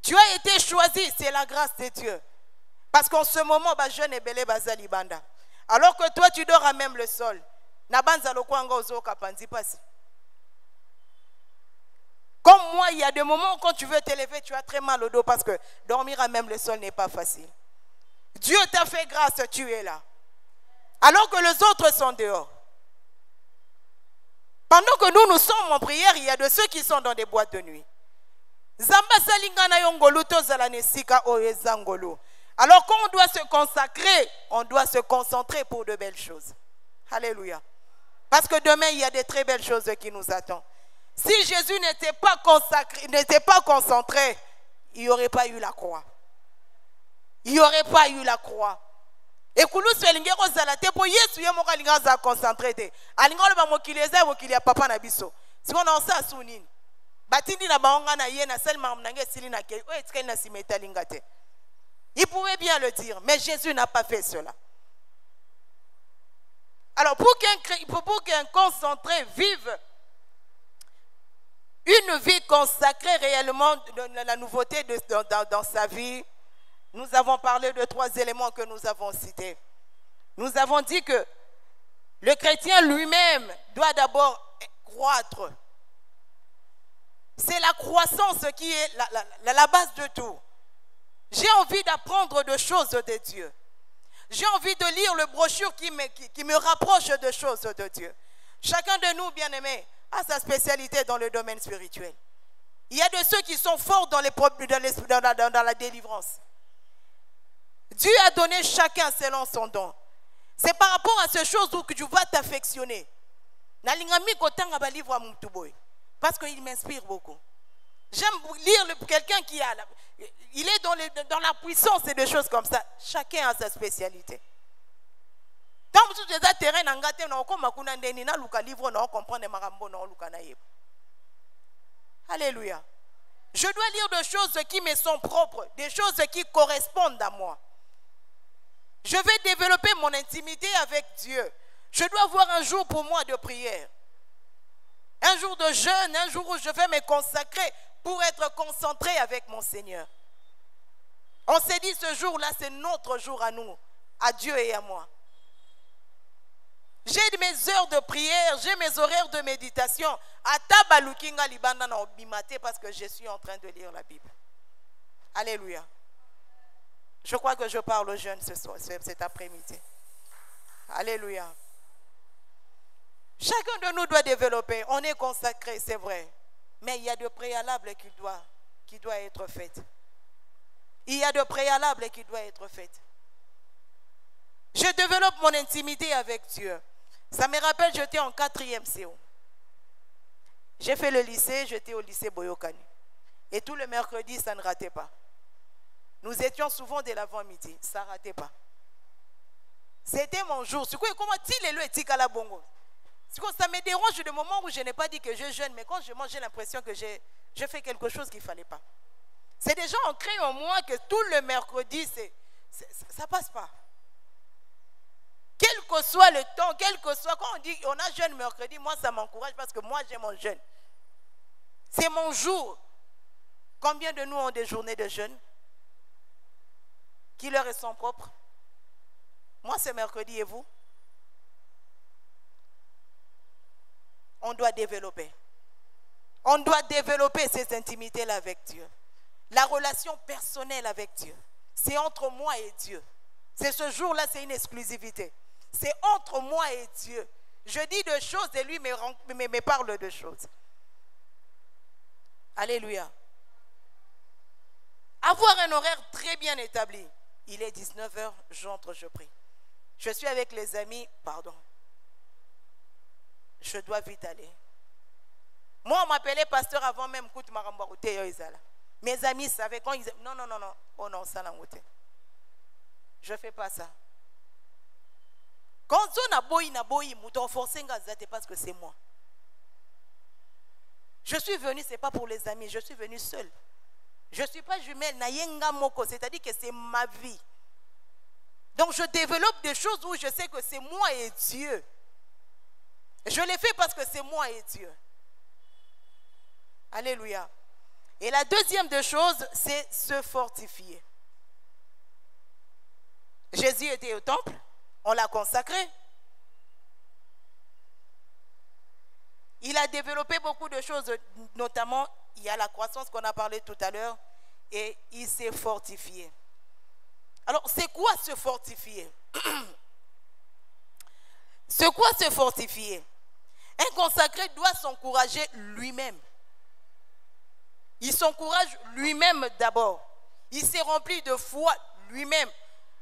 Tu as été choisi, c'est la grâce de Dieu. Parce qu'en ce moment, jeune et belé bazali banda. Alors que toi, tu dors à même le sol. Comme moi, il y a des moments où quand tu veux t'élever, tu as très mal au dos parce que dormir à même le sol n'est pas facile. Dieu t'a fait grâce, tu es là. Alors que les autres sont dehors. Pendant que nous sommes en prière, il y a de ceux qui sont dans des boîtes de nuit. Alors quand on doit se consacrer, on doit se concentrer pour de belles choses. Alléluia. Parce que demain, il y a de très belles choses qui nous attendent. Si Jésus n'était pas consacré, n'était pas concentré, il n'y aurait pas eu la croix. Il n'y aurait pas eu la croix. Et que nous soyons zalate pour Yesu yemoka lingaza concentré te. Alingolo ba mokileza mokili papa na biso. Siko na osa sunini. Batindi na baonga na ye na selma mnange sili na ke. O etikali na simeta lingate. Il pouvait bien le dire, mais Jésus n'a pas fait cela. Alors pour qu'un concentré vive une vie consacrée réellement de la nouveauté dans sa vie, nous avons parlé de 3 éléments que nous avons cités. Nous avons dit que le chrétien lui-même doit d'abord croître. C'est la croissance qui est la base de tout. J'ai envie d'apprendre des choses de Dieu. J'ai envie de lire le brochure qui me rapproche des choses de Dieu. Chacun de nous, bien-aimés, a sa spécialité dans le domaine spirituel. Il y a de ceux qui sont forts dans la délivrance. Dieu a donné chacun selon son don. C'est par rapport à ces choses où tu vas t'affectionner. Parce qu'il m'inspire beaucoup. J'aime lire quelqu'un qui il est dans la puissance et des choses comme ça. Chacun a sa spécialité. Alléluia. Je dois lire des choses qui me sont propres, des choses qui correspondent à moi. Je vais développer mon intimité avec Dieu. Je dois avoir un jour pour moi de prière. Un jour de jeûne, un jour où je vais me consacrer pour être concentré avec mon Seigneur. On s'est dit ce jour-là, c'est notre jour à nous, à Dieu et à moi. J'ai mes heures de prière, j'ai mes horaires de méditation. Parce que je suis en train de lire la Bible. Alléluia. Je crois que je parle aux jeunes cet après-midi. Alléluia. Chacun de nous doit développer. On est consacré, c'est vrai. Mais il y a de préalables qui doivent être faits. Il y a de préalables qui doivent être faits. Je développe mon intimité avec Dieu. Ça me rappelle, j'étais en 4e CO. J'ai fait le lycée, j'étais au lycée Boyokani. Et tout le mercredi, ça ne ratait pas. Nous étions souvent dès l'avant-midi, ça ne ratait pas. C'était mon jour. Comment il est à la bongo? Ça me dérange du moment où je n'ai pas dit que je jeûne, mais quand je mange, j'ai l'impression que j'ai fait quelque chose qu'il ne fallait pas. C'est déjà ancré en moi que tout le mercredi, ça ne passe pas. Quel que soit le temps, quel que soit, quand on dit on a jeûne mercredi, moi ça m'encourage parce que moi j'ai mon jeûne. C'est mon jour. Combien de nous ont des journées de jeûne qui leur sont propres? Moi c'est mercredi et vous? On doit développer. On doit développer ces intimités-là avec Dieu. La relation personnelle avec Dieu. C'est entre moi et Dieu. C'est ce jour-là, c'est une exclusivité. C'est entre moi et Dieu. Je dis des choses et lui me parle de choses. Alléluia. Avoir un horaire très bien établi. Il est 19h, j'entre, je prie. Je suis avec les amis, pardon. Je dois vite aller. Moi, on m'appelait pasteur avant même que mes amis savaient quand ils... Non. Oh non, ça n'a pas. Je ne fais pas ça. Quand on a boyi, mouton forcé parce que c'est moi. Je suis venu, ce n'est pas pour les amis, je suis venu seul. Je ne suis pas jumelle, nayenga moko, c'est-à-dire que c'est ma vie. Donc je développe des choses où je sais que c'est moi et Dieu. Je les fais parce que c'est moi et Dieu. Alléluia. Et la deuxième des choses, c'est se fortifier. Jésus était au temple, on l'a consacré. Il a développé beaucoup de choses, notamment il y a la croissance qu'on a parlé tout à l'heure, et il s'est fortifié. Alors, c'est quoi se fortifier? C'est quoi se fortifier? Un consacré doit s'encourager lui-même. Il s'encourage lui-même d'abord. Il s'est rempli de foi lui-même.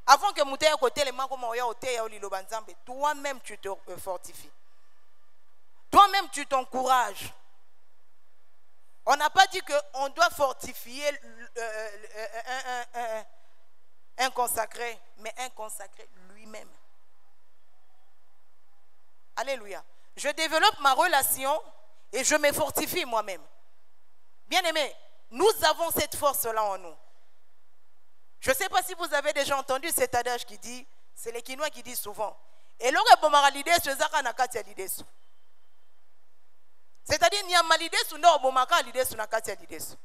Avant que Moutaya côté les mains comme toi-même tu te fortifies. Toi-même tu t'encourages. On n'a pas dit qu'on doit fortifier un consacré, mais un consacré lui-même. Alléluia. Je développe ma relation et je me fortifie moi-même. Bien-aimés, nous avons cette force-là en nous. Je ne sais pas si vous avez déjà entendu cet adage qui dit, c'est les Quinois qui disent souvent, c'est-à-dire, il y a malide sous nos bomaka l'idée sous na katia l'idée sous.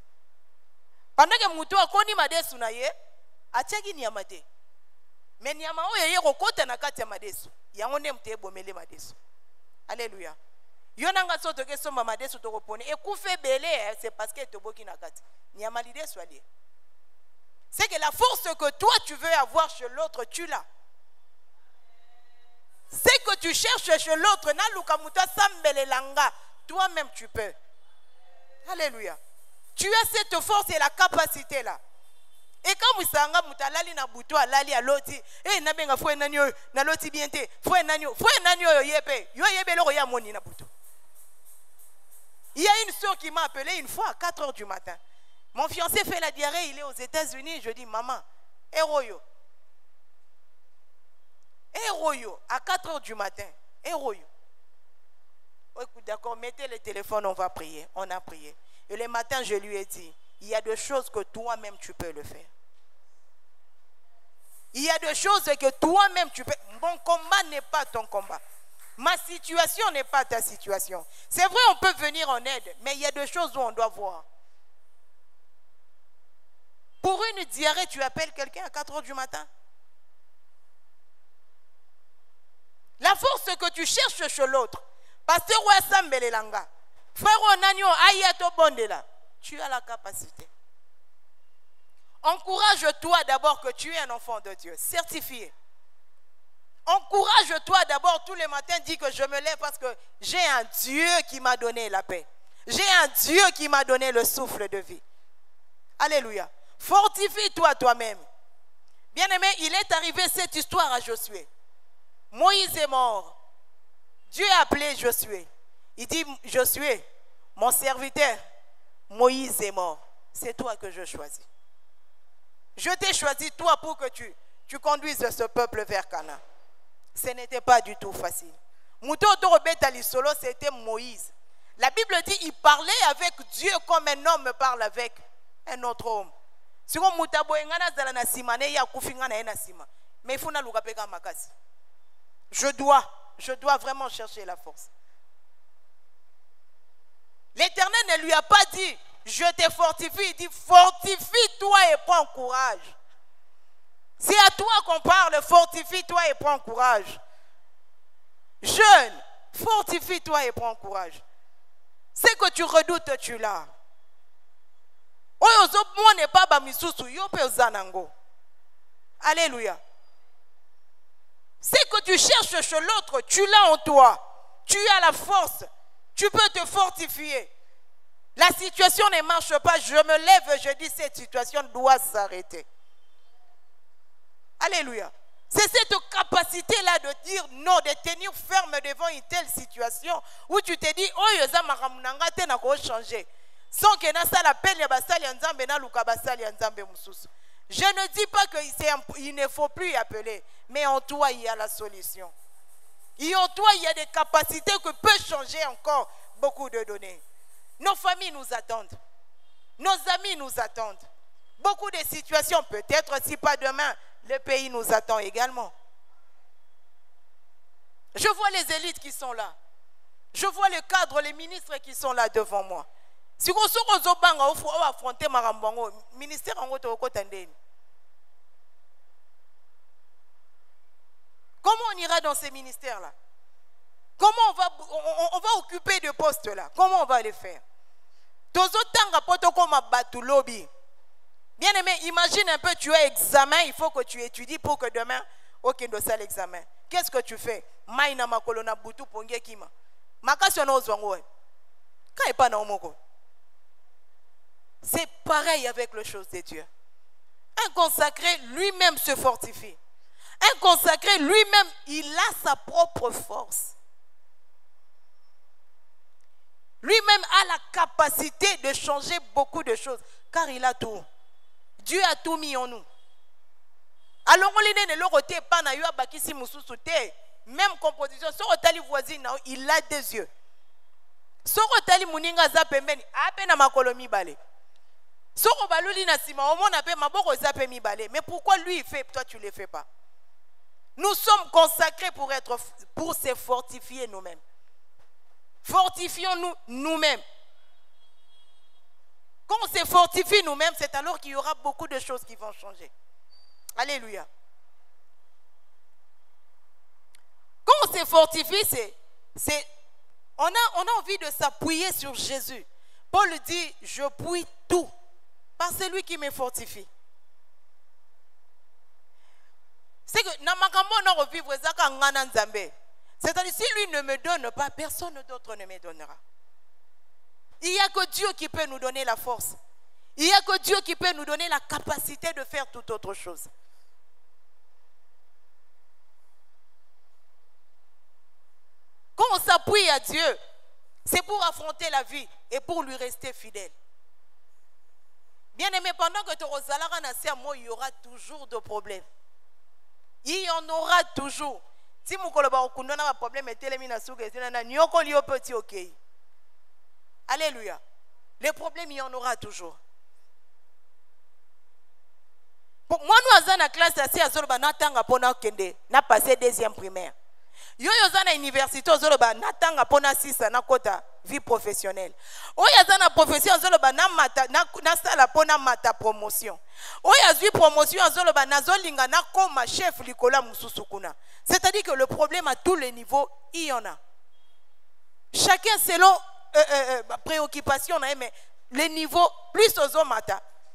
Pendant que muto a koni made sous na ye, a tchagi ni amate. Mais ni amao ye rokote na katia made sous. Ya on aime te bomele made sous. Alléluia. Yonanga soto ke soma made sous to repone. Et koufe belé, c'est parce que te boki na katia. Ni amalide sous allié. C'est que la force que toi tu veux avoir chez l'autre, tu l'as. C'est que tu cherches chez l'autre, na lukamuta sambele langa. Toi-même, tu peux. Alléluia. Tu as cette force et la capacité là. Et quand vous savez, vous allez na buto alali à l'autre, eh na benga foué nanyo na l'autre bienté, foué nanyo yepe, yo yebe lo ya moni na buto. Il y a une soeur qui m'a appelé une fois à 4 heures du matin. Mon fiancé fait la diarrhée, il est aux États-Unis. Je dis maman, héroyo, à 4 heures du matin, héroyo. D'accord, mettez le téléphone, on va prier. On a prié. Et le matin, je lui ai dit, il y a des choses que toi-même tu peux le faire. Il y a des choses que toi-même tu peux. Mon combat n'est pas ton combat. Ma situation n'est pas ta situation. C'est vrai, on peut venir en aide, mais il y a des choses où on doit voir. Pour une diarrhée, tu appelles quelqu'un à 4 heures du matin. La force que tu cherches chez l'autre, Pasteur Ouassambele Langa, frère Onanyo Ayato Bondela, tu as la capacité. Encourage-toi d'abord que tu es un enfant de Dieu, certifié. Encourage-toi d'abord tous les matins, dis que je me lève parce que j'ai un Dieu qui m'a donné la paix. J'ai un Dieu qui m'a donné le souffle de vie. Alléluia. Fortifie-toi toi-même. Bien-aimé, il est arrivé cette histoire à Josué. Moïse est mort. Dieu a appelé Josué. Il dit, Josué, mon serviteur, Moïse est mort. C'est toi que je choisis. Je t'ai choisi toi pour que tu conduises ce peuple vers Canaan. Ce n'était pas du tout facile. Mouto Torobetali Solo, c'était Moïse. La Bible dit, il parlait avec Dieu comme un homme parle avec un autre homme. Si on mutabo engana zala na simane ya kufinga na ena sima. Mais il faut na lukapeka makasi. Je dois vraiment chercher la force. L'Éternel ne lui a pas dit, je te fortifie. Il dit, fortifie-toi et prends courage. C'est à toi qu'on parle, fortifie-toi et prends courage. Jeune, fortifie-toi et prends courage. Ce que tu redoutes, tu l'as. Alléluia. Ce que tu cherches chez l'autre, tu l'as en toi. Tu as la force. Tu peux te fortifier. La situation ne marche pas. Je me lève, je dis cette situation doit s'arrêter. Alléluia. C'est cette capacité-là de dire non, de tenir ferme devant une telle situation où tu te dis, oh, yoza maramunanga te na ko changer. Sans que na sala peine ya basali ya nzambe na luka basali ya nzambe mususu. Je ne dis pas qu'il ne faut plus y appeler, mais en toi il y a la solution. Et en toi il y a des capacités que peut changer encore beaucoup de données. Nos familles nous attendent. Nos amis nous attendent. Beaucoup de situations, peut-être si pas demain, le pays nous attend également. Je vois les élites qui sont là. Je vois le cadre, les ministres qui sont là devant moi. Si vous avez affronté le ministère, comment on ira dans ces ministères-là? Comment on va occuper de postes-là? Comment on va les faire? Bien aimé, imagine un peu, tu as examen, il faut que tu étudies pour que demain, ok, tu as l'examen. Qu'est-ce que tu fais? C'est pareil avec les choses de Dieu. Un consacré lui-même se fortifie. Un consacré lui-même, il a sa propre force. Lui-même a la capacité de changer beaucoup de choses, car il a tout. Dieu a tout mis en nous. Alors on ne pas même composition, il a des yeux. Mais pourquoi lui il fait, toi tu ne le fais pas? Nous sommes consacrés pour se fortifier nous-mêmes. Fortifions-nous nous-mêmes. Quand on se fortifie nous-mêmes, c'est alors qu'il y aura beaucoup de choses qui vont changer. Alléluia. Quand on se fortifie, on a envie de s'appuyer sur Jésus. Paul dit, je puis tout par celui qui me fortifie. C'est que c'est-à-dire, si lui ne me donne pas, personne d'autre ne me donnera. Il n'y a que Dieu qui peut nous donner la force. Il n'y a que Dieu qui peut nous donner la capacité de faire toute autre chose. Quand on s'appuie à Dieu, c'est pour affronter la vie et pour lui rester fidèle. Bien aimé, pendant que tu es il y aura toujours de problèmes. Il y en aura toujours. Si vous avez un problème, alléluia. Les problèmes, il y en aura toujours. Moi, nous sommes dans la classe assis à Zoroba, n'a passé deuxième primaire. Yo dans l'université à Zoroba, n'a pas 6 ans, n'a vie professionnelle. Oya dans la profession Zoroba, n'a sala pona mata promotion. Oya zui promotion à Zoroba, n'a zolinga na comme chef likola mususukuna. C'est-à-dire que le problème à tous les niveaux, il y en a. Chacun selon préoccupation, mais les niveaux, plus aux hommes,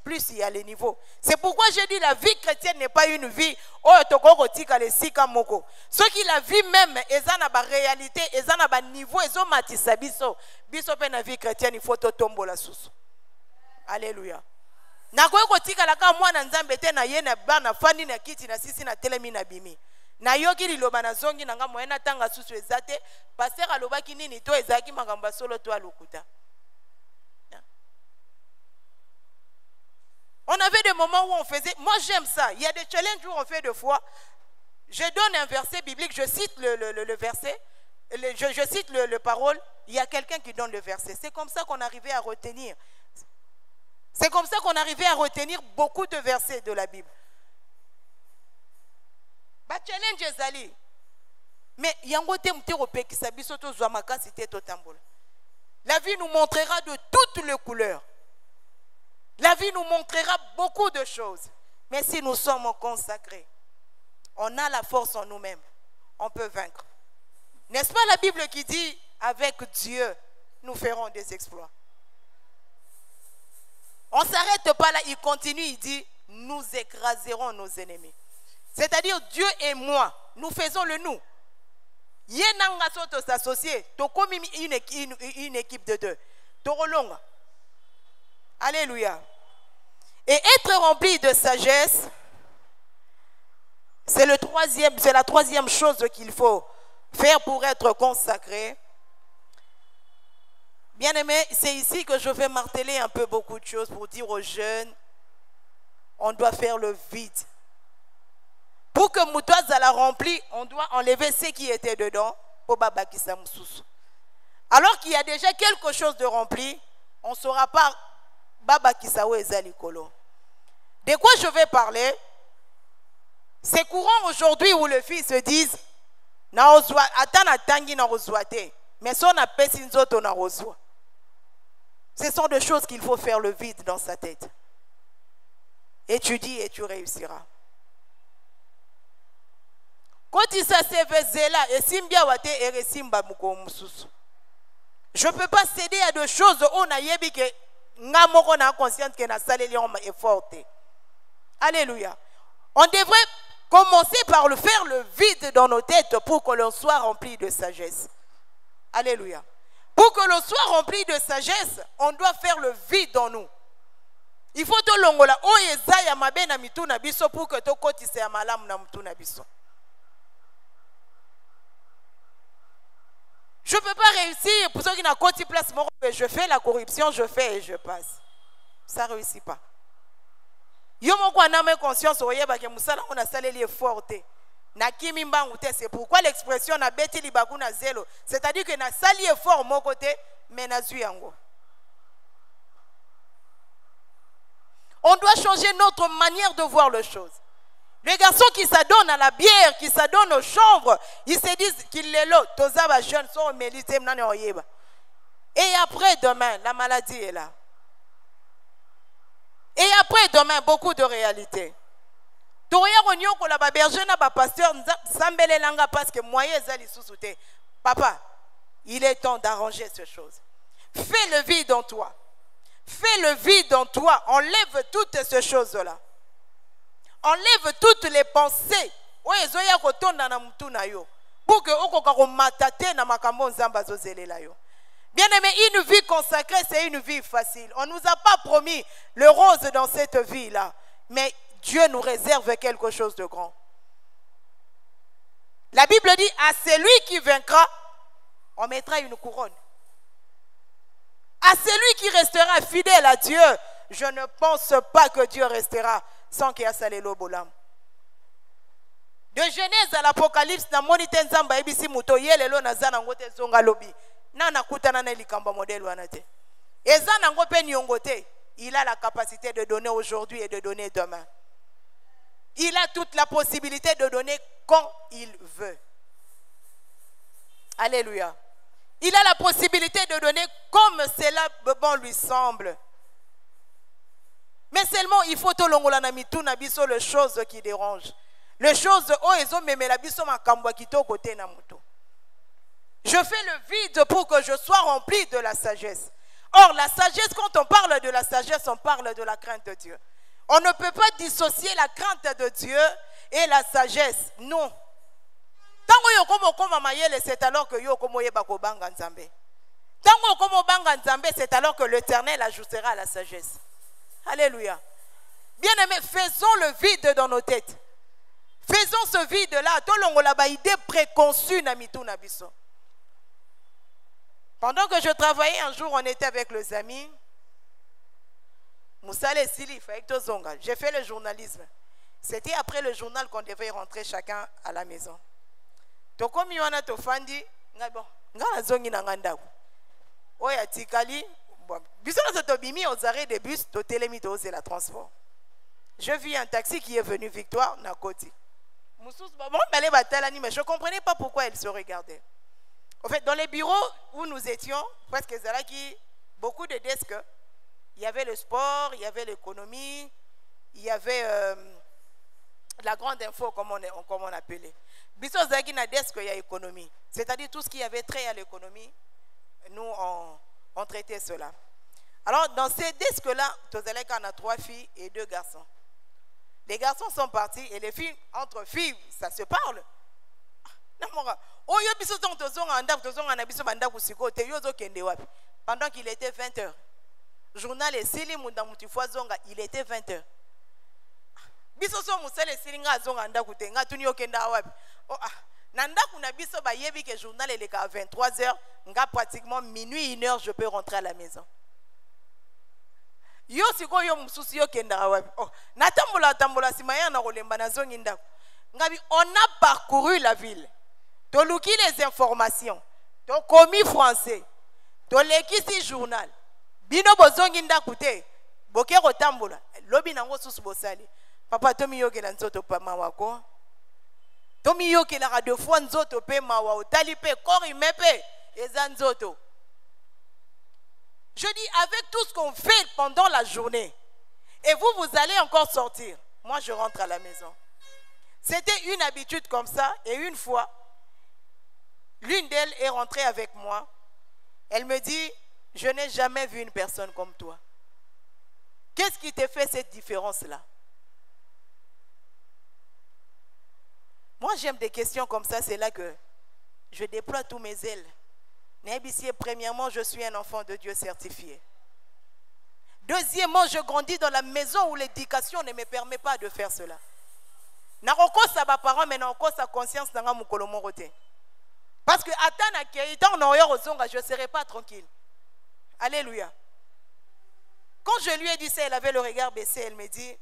plus il y a les niveaux. C'est pourquoi je dis la vie chrétienne n'est pas une vie ceux qui la vie même, ils ont la réalité, ils ont la niveau, ils ont matissa biso. Biso pe na vie chrétienne, il faut tomber la sous. Alléluia. Na ko tika la ka mwana nzambe te na ye na bana fandi na kiti na sisi na telemi na bimi. Na yoki liloba na zongi na nga moyena tanga susu ezate, pasteur alobaki nini to ezaki makambo solo to alukuta. On avait des moments où on faisait, moi j'aime ça, il y a des challenges où on fait deux fois. Je donne un verset biblique, je cite le verset, je cite le parole, il y a quelqu'un qui donne le verset. C'est comme ça qu'on arrivait à retenir. C'est comme ça qu'on arrivait à retenir beaucoup de versets de la Bible. Bah challenge ezali. Mais yangote mterope qui sabiso to zwamaka cité to tambola. La vie nous montrera de toutes les couleurs. La vie nous montrera beaucoup de choses. Mais si nous sommes consacrés, on a la force en nous-mêmes, on peut vaincre. N'est-ce pas la Bible qui dit, avec Dieu, nous ferons des exploits? On ne s'arrête pas là, il continue, il dit, nous écraserons nos ennemis. C'est-à-dire, Dieu et moi, nous faisons le nous. Yenanga soto s'associer, tokomi une équipe de deux. Torolonga. Alléluia. Et être rempli de sagesse, c'est la troisième chose qu'il faut faire pour être consacré. Bien aimé, c'est ici que je vais marteler un peu beaucoup de choses pour dire aux jeunes, on doit faire le vide. Pour que Moutouaz la rempli, on doit enlever ce qui était dedans pour Babakisa Moussous. Alors qu'il y a déjà quelque chose de rempli, on ne saura pas Babakisa ou Ezalikolo. De quoi je vais parler? C'est courant aujourd'hui où les filles se disent mais son appel sinzoto na rozwa. Ce sont des choses qu'il faut faire le vide dans sa tête. Étudie et tu réussiras. Quand il s'est là, je ne peux pas céder à des choses où on a conscience que est forte. Alléluia. On devrait commencer par le faire le vide dans nos têtes pour que l'on soit rempli de sagesse. Alléluia. Pour que l'on soit rempli de sagesse, on doit faire le vide en nous. Il faut que l'ongola o ezaya mabe na mitu na biso pour que to kotise ya malamu na mitu na biso. Je ne peux pas réussir pour ceux qui n'ont pas de place. Je fais la corruption, je fais et je passe. Ça ne réussit pas. Yo moko aname conscience oyeba ke musala on a saleli forte. Na kimi mbangu te, c'est pourquoi l'expression na beti libaku na zelo, c'est-à-dire que na sali effort mon côté mais na zui yango. On doit changer notre manière de voir les choses. Les garçons qui s'adonnent à la bière, qui s'adonnent aux chanvres, ils se disent qu'ils les lotent. Tozaba jeunes sont mélités. Et après demain, la maladie est là. Et après demain, beaucoup de réalités. Papa, il est temps d'arranger ces choses. Fais le vide en toi. Fais le vide en toi. Enlève toutes ces choses-là. Enlève toutes les pensées. Pour que bien aimé, une vie consacrée, c'est une vie facile. On ne nous a pas promis le rose dans cette vie-là. Mais Dieu nous réserve quelque chose de grand. La Bible dit, à celui qui vaincra, on mettra une couronne. À celui qui restera fidèle à Dieu, je ne pense pas que Dieu restera sans qu'il y ait salé l'obolam. De Genèse à l'Apocalypse, na monite nzamba ebisi muto yelelo na zana ngote zonga lobi. Na nakutana na likamba modèle wanate. Ezana ngope nyongote, il a la capacité de donner aujourd'hui et de donner demain. Il a toute la possibilité de donner quand il veut. Alléluia. Il a la possibilité de donner comme cela bon lui semble. Mais seulement il faut tolongola na mitu na biso les choses qui dérangent. Les choses oh ezo memela biso makambo kito côté na muto. Je fais le vide pour que je sois rempli de la sagesse. Or la sagesse, quand on parle de la sagesse, on parle de la crainte de Dieu. On ne peut pas dissocier la crainte de Dieu et la sagesse. Non. Tango yokomo koma mayele, c'est alors que yokomo yeba ko banga nzambe. Tango komo banga nzambe, c'est alors que l'Éternel ajoutera à la sagesse. Alléluia. Bien aimé, faisons le vide dans nos têtes. Faisons ce vide-là. Tolongola ba idée préconçue na mitu na biso. Pendant que je travaillais un jour, on était avec les amis. Moussale Sili, j'ai fait le journalisme. C'était après le journal qu'on devait rentrer chacun à la maison. Tokomi wana tofandi, ngabo, ngala zongi na ngandaku. Oya tikali, biso na tobimi aux arrêts de bus, to telemi to c'est la transport. Je vis un taxi qui est venu Victoire na Koti. Moussous bon balé batalani, mais je ne comprenais pas pourquoi elle se regardait. En fait, dans les bureaux où nous étions, presque beaucoup de desks, il y avait le sport, il y avait l'économie, il y avait la grande info, comme on appelait. Biso zaki na desk il y a économie. C'est-à-dire tout ce qui avait trait à l'économie, nous on traitait cela. Alors dans ces desks-là, on a 3 filles et 2 garçons. Les garçons sont partis et les filles, entre filles, ça se parle. Pendant qu'il était 20h. Journal et Sili Mundamoutifwa Zonga, il était 20h. Bisoso Moussale Silinga Zonga Ndakute, Ngatunio Kenda Wabi. Nandaku na biso ba yebi que journal est à 23h, nga pratiquement minuit 1h je peux rentrer à la maison. Yo siko yo mususu yo kenda wapi. Oh, natambola simaya na rolemba na zongi ndaku. Ngabi on a parcouru la ville. Toluki les informations. To commis français. To lekisi journal. Bino bozongi ndaku te. Boke rotambola. Lobi nango susu bosali. Papa tomi yoke na nzoto pa mawako. Tomi yoke la radio fois nzoto pe mawa otali pe kori mepe eza nzoto. Je dis, avec tout ce qu'on fait pendant la journée, et vous, vous allez encore sortir. Moi, je rentre à la maison. C'était une habitude comme ça. Et une fois, l'une d'elles est rentrée avec moi. Elle me dit, je n'ai jamais vu une personne comme toi. Qu'est-ce qui te fait cette différence-là? Moi, j'aime des questions comme ça. C'est là que je déploie tous mes ailes. Premièrement, je suis un enfant de Dieu certifié. Deuxièmement, je grandis dans la maison où l'éducation ne me permet pas de faire cela. Narokosa ba parents mais narokosa conscience nanga mukolo morote. Parce que atana keita on oyo ozonga je serai pas tranquille. Alléluia. Quand je lui ai dit ça, elle avait le regard baissé, elle me dit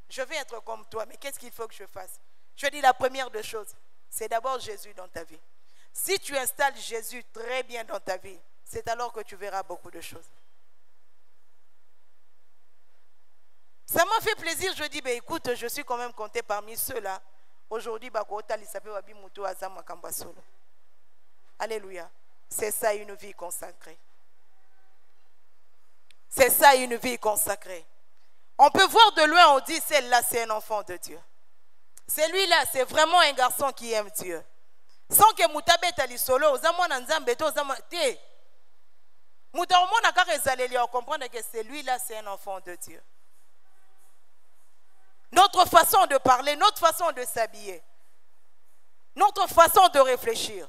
je vais être comme toi, mais qu'est-ce qu'il faut que je fasse? Je dis la première des choses, c'est d'abord Jésus dans ta vie. Si tu installes Jésus très bien dans ta vie, c'est alors que tu verras beaucoup de choses. Ça m'a fait plaisir, je dis, ben écoute, je suis quand même compté parmi ceux-là. Aujourd'hui, alléluia. C'est ça une vie consacrée. C'est ça une vie consacrée. On peut voir de loin, on dit, celle-là, c'est un enfant de Dieu. Celui-là, c'est vraiment un garçon qui aime Dieu. Sans que Moutabet ali solo, on comprend que celui-là, c'est un enfant de Dieu. Notre façon de parler, notre façon de s'habiller, notre façon de réfléchir,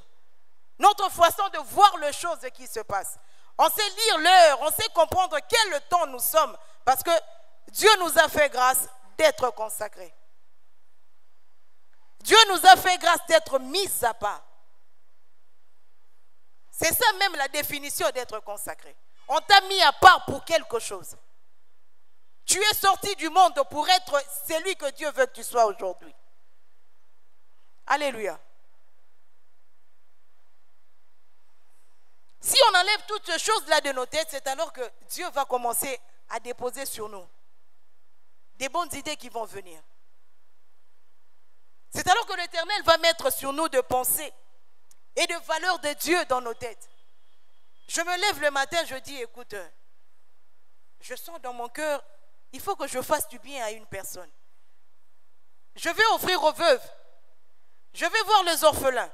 notre façon de voir les choses qui se passent. On sait lire l'heure, on sait comprendre quel temps nous sommes, parce que Dieu nous a fait grâce d'être consacrés. Dieu nous a fait grâce d'être mis à part. C'est ça même la définition d'être consacré. On t'a mis à part pour quelque chose. Tu es sorti du monde pour être celui que Dieu veut que tu sois aujourd'hui. Alléluia. Si on enlève toutes ces choses-là de nos têtes, c'est alors que Dieu va commencer à déposer sur nous des bonnes idées qui vont venir. C'est alors que l'Éternel va mettre sur nous de pensées et de valeurs de Dieu dans nos têtes. Je me lève le matin, je dis, écoute, je sens dans mon cœur, il faut que je fasse du bien à une personne. Je vais offrir aux veuves. Je vais voir les orphelins.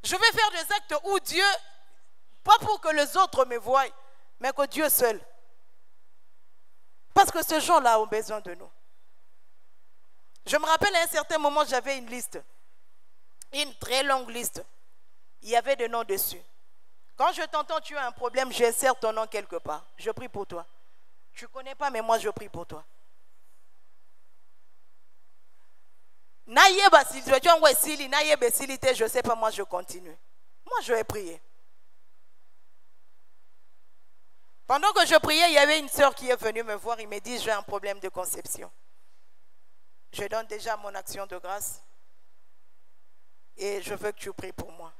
Je vais faire des actes où Dieu, pas pour que les autres me voient, mais que Dieu seul. Parce que ces gens-là ont besoin de nous. Je me rappelle à un certain moment, j'avais une liste. Une très longue liste. Il y avait des noms dessus. Quand je t'entends, tu as un problème, j'insère ton nom quelque part. Je prie pour toi. Tu ne connais pas, mais moi je prie pour toi. Je ne sais pas, moi je continue. Moi je vais prier. Pendant que je priais, il y avait une sœur qui est venue me voir. Il me dit, j'ai un problème de conception. Je donne déjà mon action de grâce. Et je veux que tu pries pour moi.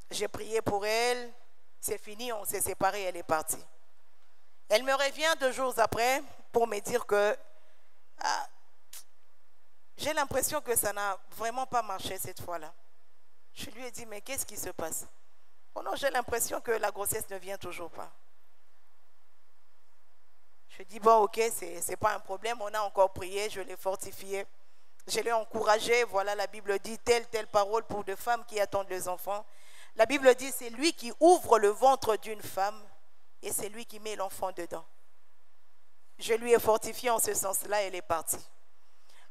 J'ai prié pour elle. C'est fini, on s'est séparés, elle est partie. Elle me revient 2 jours après pour me dire que j'ai l'impression que ça n'a vraiment pas marché cette fois-là. Je lui ai dit, mais qu'est-ce qui se passe? Oh non, j'ai l'impression que la grossesse ne vient toujours pas. Je dis, bon, ok, c'est pas un problème. On a encore prié, je l'ai fortifié. Je l'ai encouragé. Voilà, la Bible dit telle parole pour des femmes qui attendent les enfants. La Bible dit, c'est lui qui ouvre le ventre d'une femme et c'est lui qui met l'enfant dedans. Je lui ai fortifié en ce sens-là, elle est partie.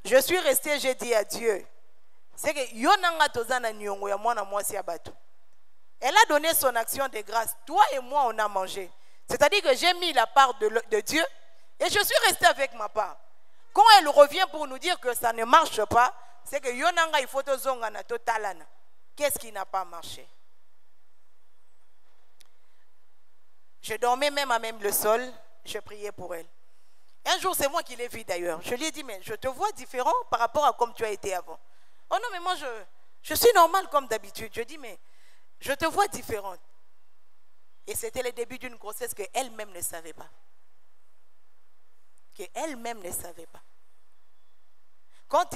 Je suis restée, j'ai dit à Dieu, c'est que elle a donné son action de grâce. Toi et moi, on a mangé. C'est-à-dire que j'ai mis la part de Dieu et je suis restée avec ma part. Quand elle revient pour nous dire que ça ne marche pas, c'est que Yonanga il faut na totalana. Qu'est-ce qui n'a pas marché? Je dormais même à même le sol, je priais pour elle. Un jour, c'est moi qui l'ai vue d'ailleurs. Je lui ai dit, mais je te vois différent par rapport à comme tu as été avant. Oh non, mais moi, je suis normale comme d'habitude. Je dis, mais je te vois différente. Et c'était le début d'une grossesse qu'elle-même ne savait pas. Qu'elle-même ne savait pas. Quand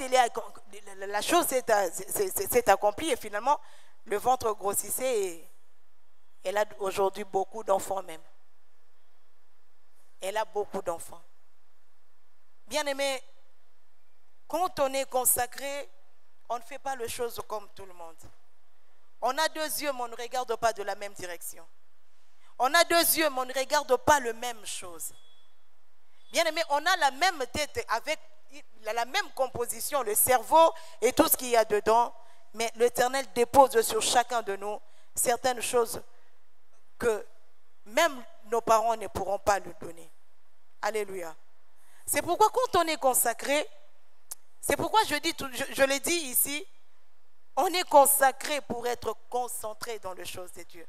la chose s'est accomplie et finalement, le ventre grossissait et elle a aujourd'hui beaucoup d'enfants même. Elle a beaucoup d'enfants. Bien-aimé, quand on est consacré, on ne fait pas les choses comme tout le monde. On a 2 yeux, mais on ne regarde pas de la même direction. On a 2 yeux, mais on ne regarde pas la même chose. Bien-aimé, on a la même tête avec la même composition, le cerveau et tout ce qu'il y a dedans, mais l'Éternel dépose sur chacun de nous certaines choses que même nos parents ne pourront pas lui donner. Alléluia. C'est pourquoi quand on est consacré, c'est pourquoi je l'ai dit ici, on est consacré pour être concentré dans les choses de Dieu.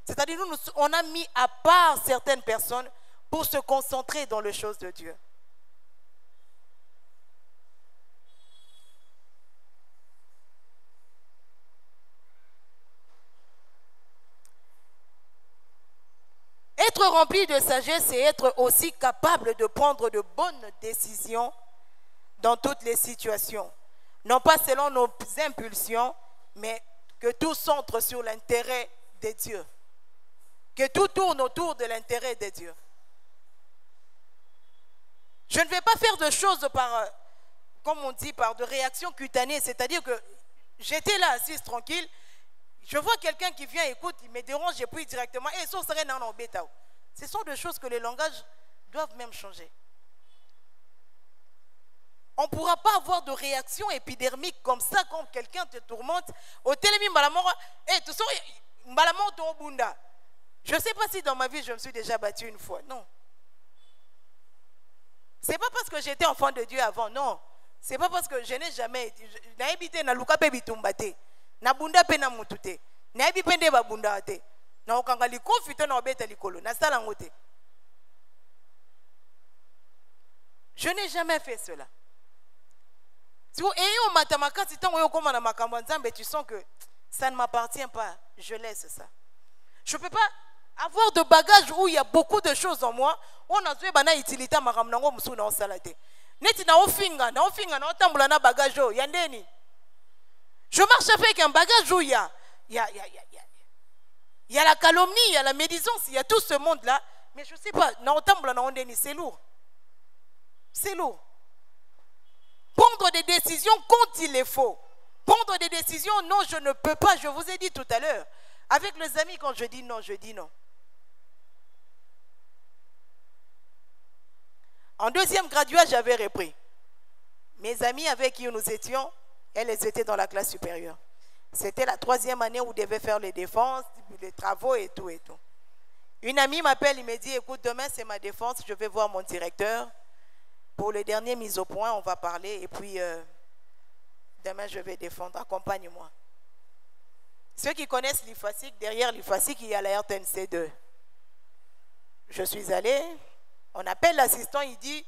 C'est-à-dire, on a mis à part certaines personnes pour se concentrer dans les choses de Dieu. Être rempli de sagesse, c'est être aussi capable de prendre de bonnes décisions dans toutes les situations. Non pas selon nos impulsions, mais que tout centre sur l'intérêt de Dieu. Que tout tourne autour de l'intérêt de Dieu. Je ne vais pas faire de choses par, comme on dit, par de réactions cutanées. C'est-à-dire que j'étais là assise tranquille. Je vois quelqu'un qui vient, écoute, il me dérange, et puis directement, et ça serait non, non, bêta. Ce sont des choses que les langages doivent même changer. On ne pourra pas avoir de réaction épidermique comme ça quand quelqu'un te tourmente. Au télémi, tu sais, je ne sais pas si dans ma vie je me suis déjà battue une fois. Non. Ce n'est pas parce que j'étais enfant de Dieu avant, non. Ce n'est pas parce que je n'ai jamais été. Na bunda pe na mutute na ebi pende ba bunda te na okanga likofite na obeta likolo na sala ngote. Je n'ai jamais fait cela. Si vous ayez au matamaka si tango yo koma na makambo nzambe, tu sens que ça ne m'appartient pas, je laisse ça. Je ne peux pas avoir de bagages où il y a beaucoup de choses en moi. On a joué bana utilité makambo nango musu na osalate. Neti na ofinga na otambula na bagage yo yandeni. Je marche avec un bagage où il y a la calomnie, il y a la médisance, il y a tout ce monde-là. Mais je ne sais pas, c'est lourd. C'est lourd. Prendre des décisions quand il est faux. Prendre des décisions, non, je ne peux pas. Je vous ai dit tout à l'heure. Avec les amis, quand je dis non, je dis non. En 2e graduat, j'avais repris. Mes amis avec qui nous étions, elles étaient dans la classe supérieure. C'était la 3e année où on devait faire les défenses, les travaux et tout et tout. Une amie m'appelle, il me dit, écoute, demain c'est ma défense, je vais voir mon directeur. Pour le dernier mise au point, on va parler et puis demain je vais défendre, accompagne-moi. Ceux qui connaissent l'IFASIC, derrière l'IFASIC, il y a la RTNC 2. Je suis allé, on appelle l'assistant, il dit,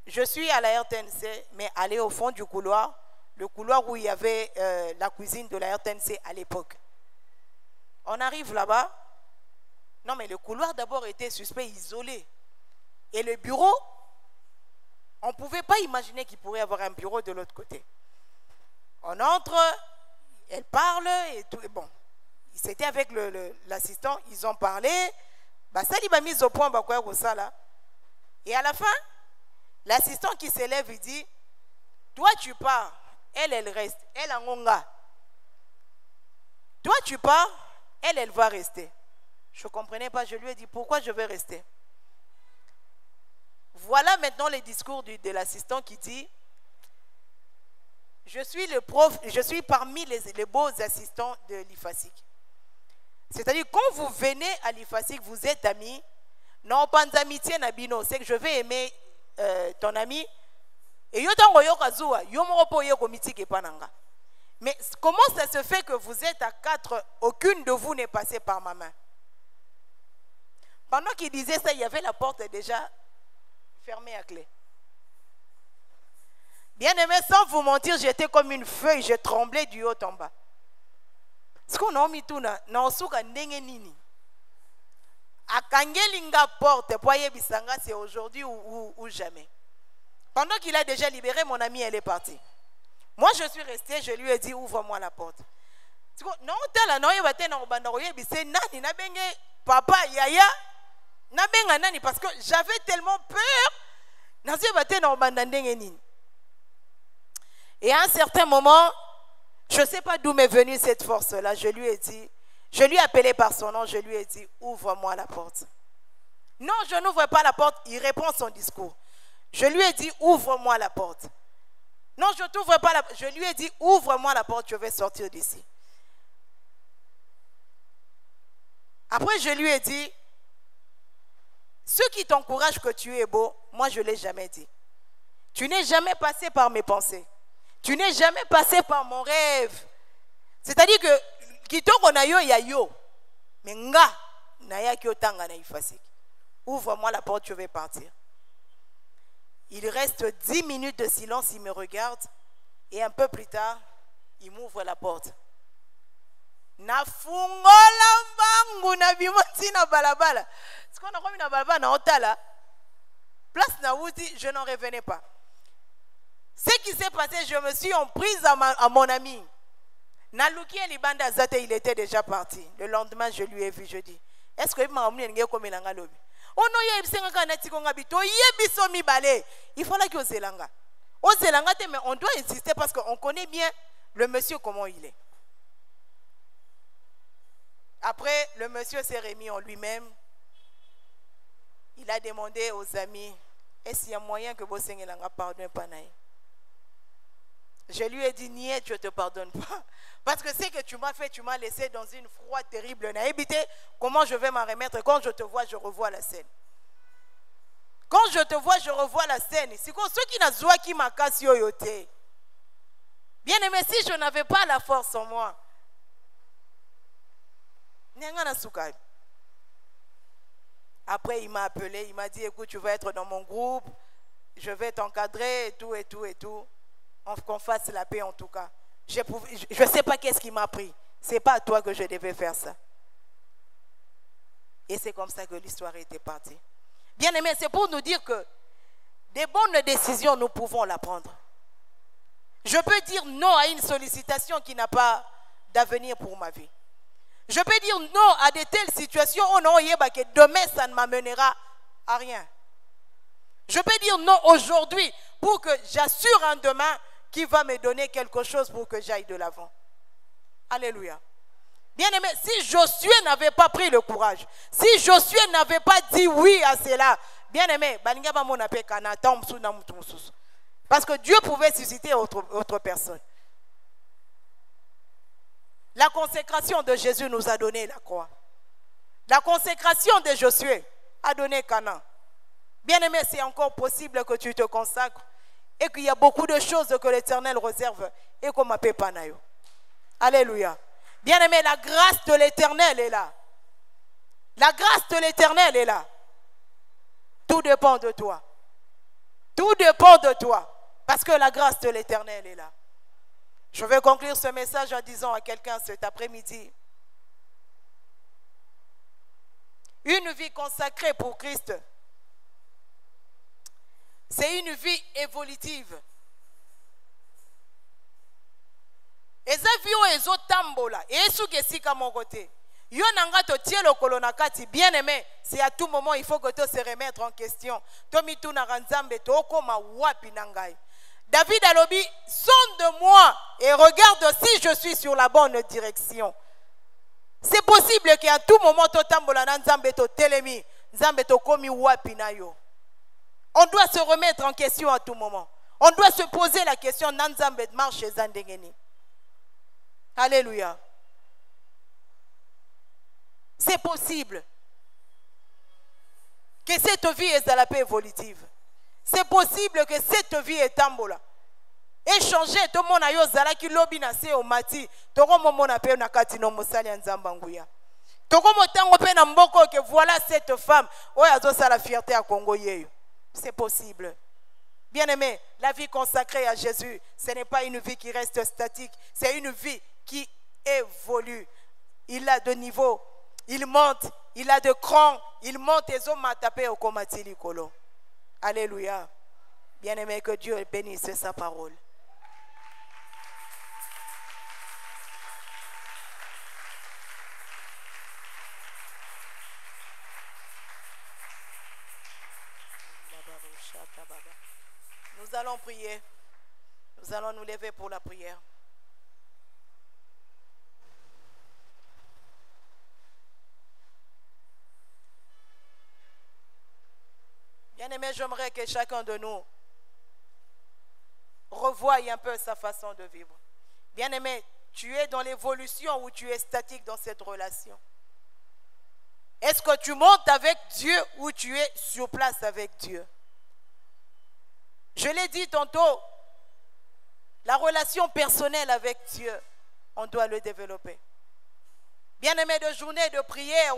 je suis à la RTNC, mais allez au fond du couloir. Le couloir où il y avait la cuisine de la RTNC à l'époque. On arrive là-bas. Non, mais le couloir d'abord était suspect, isolé. Et le bureau, on ne pouvait pas imaginer qu'il pourrait y avoir un bureau de l'autre côté. On entre, elle parle et tout. Et bon, c'était avec l'assistant, ils ont parlé. Ça lui m'a mis au point, ça là. Et à la fin, l'assistant qui s'élève, il dit, toi tu pars. Elle reste. Elle en onga. Toi, tu pars. Elle va rester. Je ne comprenais pas. Je lui ai dit, pourquoi je vais rester? Voilà maintenant le discours de l'assistant qui dit, je suis le prof, je suis parmi les beaux assistants de l'IFASIC. C'est-à-dire, quand vous venez à l'IFASIC, vous êtes amis. Non, pas d'amitié, Nabino. C'est que je vais aimer ton ami. Et mais comment ça se fait que vous êtes à 4, aucune de vous n'est passée par ma main? Pendant qu'il disait ça, il y avait la porte déjà fermée à clé. Bien aimé, sans vous mentir, j'étais comme une feuille, je tremblais du haut en bas. Ce qu'on a mis tout là, Akangelinga porte, c'est aujourd'hui ou jamais. Pendant qu'il a déjà libéré, mon ami, elle est partie. Moi, je suis restée, je lui ai dit, ouvre-moi la porte. Non, papa, yaya, Parce que j'avais tellement peur. Et à un certain moment, je ne sais pas d'où m'est venue cette force-là. Je lui ai appelé par son nom, je lui ai dit, ouvre-moi la porte. Non, je n'ouvre pas la porte, il répond son discours. Je lui ai dit, ouvre-moi la porte. Non, je ne t'ouvre pas la porte. Je lui ai dit, ouvre-moi la porte, je vais sortir d'ici. Après, je lui ai dit, ceux qui t'encouragent que tu es beau, moi je ne l'ai jamais dit. Tu n'es jamais passé par mes pensées. Tu n'es jamais passé par mon rêve. C'est-à-dire que, kitoko na yo ya yo. Mais nga, na ya ki otanga na ifasik. Ouvre-moi la porte, je vais partir. Il reste 10 minutes de silence, il me regarde. Et un peu plus tard, il m'ouvre la porte. Na fungola mbangu na bimoti na balabala. Ce qu'on a remis na balabala na otala. Place na wuti, je n'en revenais pas. Ce qui s'est passé, je me suis en prise à mon ami. Naluki et Libanda Zate, il était déjà parti. Le lendemain, je lui ai vu, je dis, est-ce que il m'a emmené comme il a lobi? Oh non, il y a une il faut là qu'il y ait Zelanga. Au Zelanga, mais on doit insister parce qu'on connaît bien le monsieur, comment il est. Après, le monsieur s'est remis en lui-même. Il a demandé aux amis, est-ce qu'il y a moyen que vous Sengelanga pardonne Panaï? Je lui ai dit, niet, je ne te pardonne pas. Parce que ce que tu m'as fait, tu m'as laissé dans une froide terrible naïveté. Comment je vais m'en remettre? Quand je te vois, je revois la scène. Quand je te vois, je revois la scène. C'est comme ceux qui n'ont pas qui m'a cassé au yoté. Bien aimé, si je n'avais pas la force en moi, après, il m'a appelé, il m'a dit, écoute, tu vas être dans mon groupe, je vais t'encadrer, et tout, et tout, et tout. Qu'on fasse la paix en tout cas. Je ne sais pas qu'est-ce qui m'a pris. Ce n'est pas à toi que je devais faire ça. Et c'est comme ça que l'histoire était partie. Bien aimé, c'est pour nous dire que des bonnes décisions, nous pouvons la prendre. Je peux dire non à une sollicitation qui n'a pas d'avenir pour ma vie. Je peux dire non à de telles situations où non, que demain, ça ne m'amènera à rien. Je peux dire non aujourd'hui pour que j'assure un demain qui va me donner quelque chose pour que j'aille de l'avant. Alléluia. Bien aimé, si Josué n'avait pas pris le courage, si Josué n'avait pas dit oui à cela, bien aimé, parce que Dieu pouvait susciter autre personne. La consécration de Jésus nous a donné la croix. La consécration de Josué a donné Canaan. Bien aimé, c'est encore possible que tu te consacres et qu'il y a beaucoup de choses que l'Éternel réserve et qu'on m'appelle Panayo. Alléluia. Bien aimé, la grâce de l'Éternel est là. La grâce de l'Éternel est là. Tout dépend de toi. Tout dépend de toi. Parce que la grâce de l'Éternel est là. Je vais conclure ce message en disant à quelqu'un cet après-midi, une vie consacrée pour Christ, c'est une vie évolutive. Eza vio ezo tambola, esu kesika mon côté. Yo nanga to tie le kolonakati, bien aimé, c'est à tout moment il faut que tu se remettre en question. Tomi tu na ranzambe to koma wapi nangai. David alobi, sonde de moi et regarde si je suis sur la bonne direction. C'est possible qu'à tout moment to tambola na nzambe to telemi, nzambe to komi wapi na yo. On doit se remettre en question à tout moment. On doit se poser la question Nanzambe marche chez Zandengeni. Alléluia. C'est possible que cette vie est à la paix évolutive. C'est possible que cette vie est tambola. Échanger tout le monde a yo zala ki lobi na se o mati. Toko momo na pe na kati no mosali nzamba nguya. Toko motango pe na mboko que voilà cette femme. Oya zo sa la fierté à Congo yeyo. C'est possible. Bien-aimé, la vie consacrée à Jésus, ce n'est pas une vie qui reste statique, c'est une vie qui évolue. Il a de niveaux, il monte, il a de crans, il monte et zo matapé au komatili kolo. Alléluia. Bien-aimé, que Dieu bénisse sa parole. prier. Nous allons nous lever pour la prière. Bien-aimé, j'aimerais que chacun de nous revoie un peu sa façon de vivre. Bien-aimé, tu es dans l'évolution ou tu es statique dans cette relation? Est-ce que tu montes avec Dieu ou tu es sur place avec Dieu? Je l'ai dit tantôt, la relation personnelle avec Dieu, on doit le développer. Bien-aimé, de journée de prière,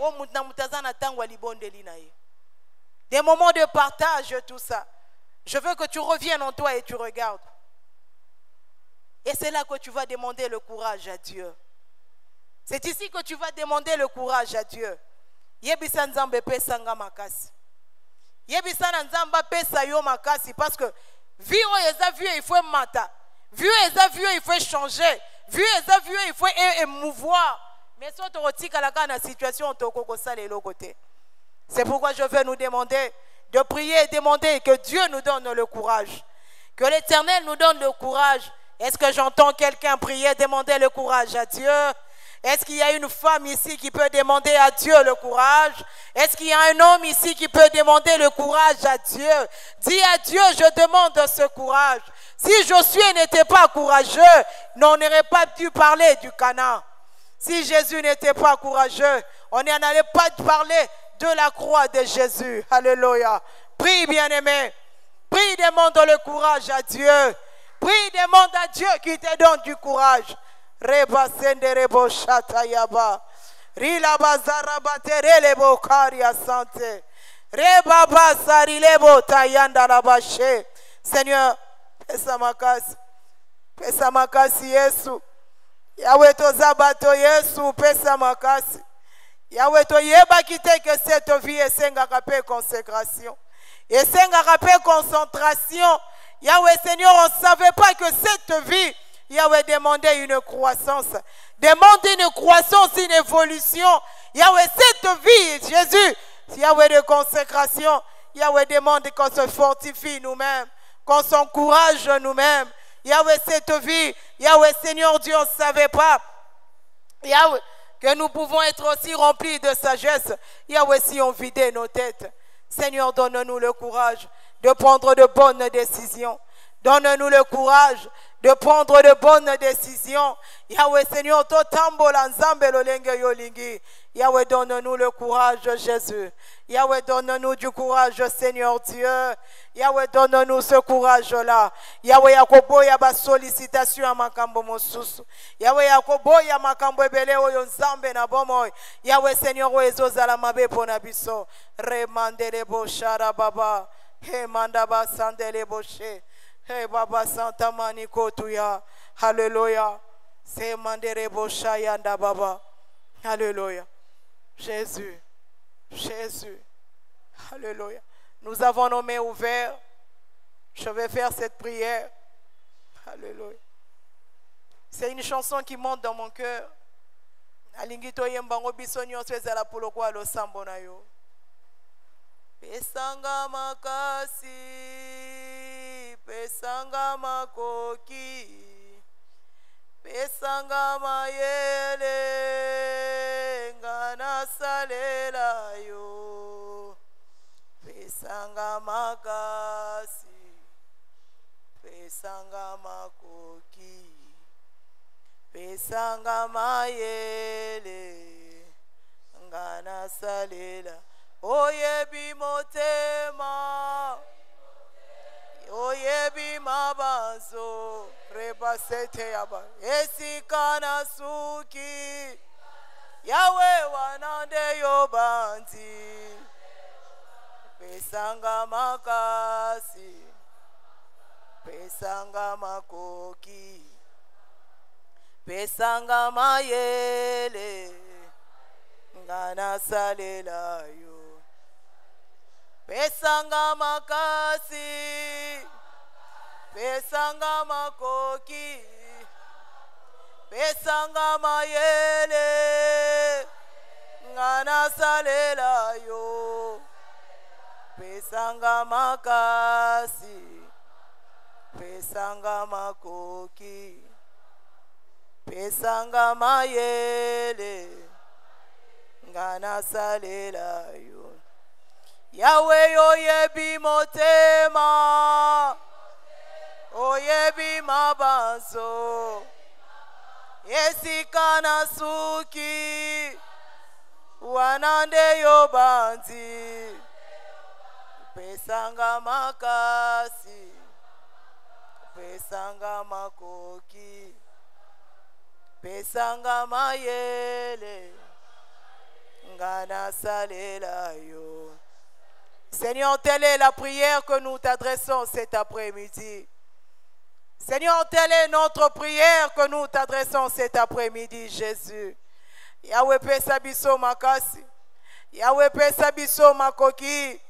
des moments de partage, tout ça. Je veux que tu reviennes en toi et tu regardes. Et c'est là que tu vas demander le courage à Dieu. C'est ici que tu vas demander le courage à Dieu. Yebisa nzambe pesa nga makasi. Yebisa na nzamba pesa yo makasi parce que vie eza vie il faut mata. Vie eza vie il faut changer. Vie eza vie il faut émouvoir. Mais si on te retire à la situation to koko sale l'autre côté. C'est pourquoi je veux nous demander de prier et demander que Dieu nous donne le courage. Que l'Éternel nous donne le courage. Est-ce que j'entends quelqu'un prier, demander le courage à Dieu? Est-ce qu'il y a une femme ici qui peut demander à Dieu le courage? Est-ce qu'il y a un homme ici qui peut demander le courage à Dieu? Dis à Dieu, je demande ce courage. Si Josué n'était pas courageux, on n'aurait pas dû parler du Canaan. Si Jésus n'était pas courageux, on n'allait pas parler de la croix de Jésus. Alléluia. Prie, bien-aimé. Prie, demande le courage à Dieu. Prie, demande à Dieu qui te donne du courage. Reba senderebo shatayaba. Rila bazara baterelebo karia sante. Reba basarilebo tayanda labashe. Seigneur, pesa makasi Yesu. Yahweh tozabato Yesu, pesa makasi. Yahweh toyeba kite que cette vie esengaka pe consécration. Esengaka pe concentration. Yahweh Seigneur, on ne savait pas que cette vie, Yahweh demandait une croissance. Demande une croissance, une évolution. Yahweh, cette vie, Jésus, Yahweh de consécration. Yahweh demande qu'on se fortifie nous-mêmes, qu'on s'encourage nous-mêmes. Yahweh, cette vie, Yahweh Seigneur Dieu, on ne savait pas. Yahweh, que nous pouvons être aussi remplis de sagesse. Yahweh, si on vidait nos têtes. Seigneur, donne-nous le courage de prendre de bonnes décisions. Donne-nous le courage de prendre de bonnes décisions. Yahweh Seigneur, totambola nzambe lolenge yolingi. Yahweh, donne-nous le courage, Jésus. Yahweh, donne-nous du courage, Seigneur Dieu. Yahweh, donne-nous ce courage-là. Yahweh, yakoboya ba sollicitation à makambo mosusu. Yahweh, yakoboya makambo ebele oyo nzambe na bomoy. Yahweh Seigneur, oezo zala mabe pona biso. Remandele bo shara baba. He mandaba sandele boshe. Hey Baba Santa Maniko Tuya. Alléluia. C'est Mandere Boshayanda Baba. Alléluia. Jésus. Jésus. Alléluia. Nous avons nos mains ouvertes. Je vais faire cette prière. Alléluia. C'est une chanson qui monte dans mon cœur. Alingito yembango bisonyo swezala pulokwa lo sambo na yo. Pesanga makasi, pesanga makoki, pesanga mayele, ngana salela yo. Pesanga makasi, pesanga makoki, pesanga mayele, ngana salela. Oyebi motema, oyebi mabanzo, rebasete yaba, esikana suki, Yahweh wanande yobanzi, pesanga makasi, pesanga makoki, pesanga mayele, ngana salela yo. Pesanga makasi, pesanga makoki, pesanga mayele, ngana salela yo. Pesanga makasi, pesanga makoki pesanga mayele ngana salela yo Yahweh oyebi motema oyebi mabanzo esika na suki wanande yo banzi pesanga makasi pesanga makoki pesanga mayele ngana salela yo. Seigneur, telle est la prière que nous t'adressons cet après-midi. Seigneur, telle est notre prière que nous t'adressons cet après-midi, Jésus. Yahweh pesa biso makasi. Yahweh pesa biso makoki.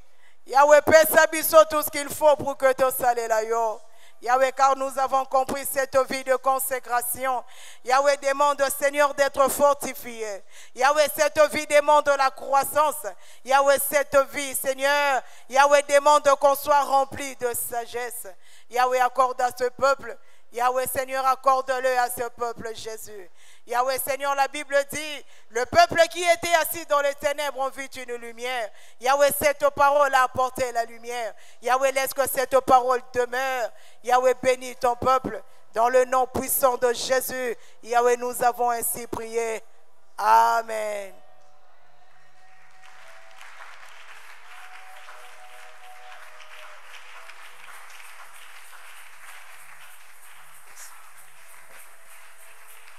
Yahweh pesa biso tout ce qu'il faut pour que tu salela yo. Yahweh, car nous avons compris cette vie de consécration. Yahweh demande au Seigneur d'être fortifié. Yahweh, cette vie demande la croissance. Yahweh, cette vie, Seigneur, Yahweh demande qu'on soit rempli de sagesse. Yahweh, accorde à ce peuple. Yahweh, Seigneur, accorde-le à ce peuple, Jésus. Yahweh, Seigneur, la Bible dit, le peuple qui était assis dans les ténèbres ont vu une lumière. Yahweh, cette parole a apporté la lumière. Yahweh, laisse que cette parole demeure. Yahweh, bénis ton peuple. Dans le nom puissant de Jésus, Yahweh, nous avons ainsi prié. Amen.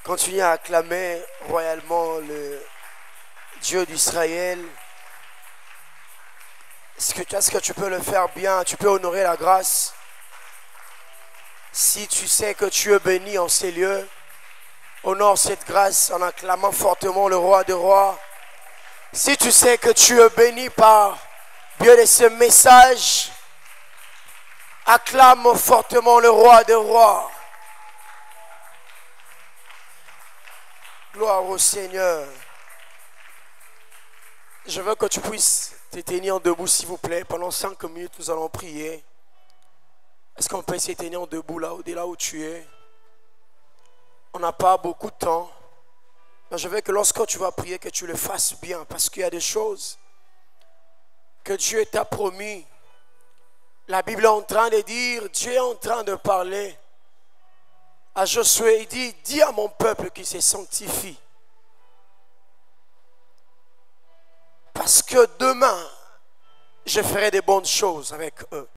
Continuez à acclamer royalement le Dieu d'Israël. Est-ce que tu peux le faire bien? Tu peux honorer la grâce. Si tu sais que tu es béni en ces lieux, honore cette grâce en acclamant fortement le roi des rois. Si tu sais que tu es béni par Dieu de ce message, acclame fortement le roi des rois. Gloire au Seigneur. Je veux que tu puisses te tenir debout, s'il vous plaît. Pendant 5 minutes, nous allons prier. Est-ce qu'on peut se tenir debout là où tu es? On n'a pas beaucoup de temps. Mais je veux que lorsque tu vas prier, que tu le fasses bien. Parce qu'il y a des choses que Dieu t'a promis. La Bible est en train de dire, Dieu est en train de parler à Josué. Il dit, dis à mon peuple qu'il se sanctifie. Parce que demain, je ferai des bonnes choses avec eux.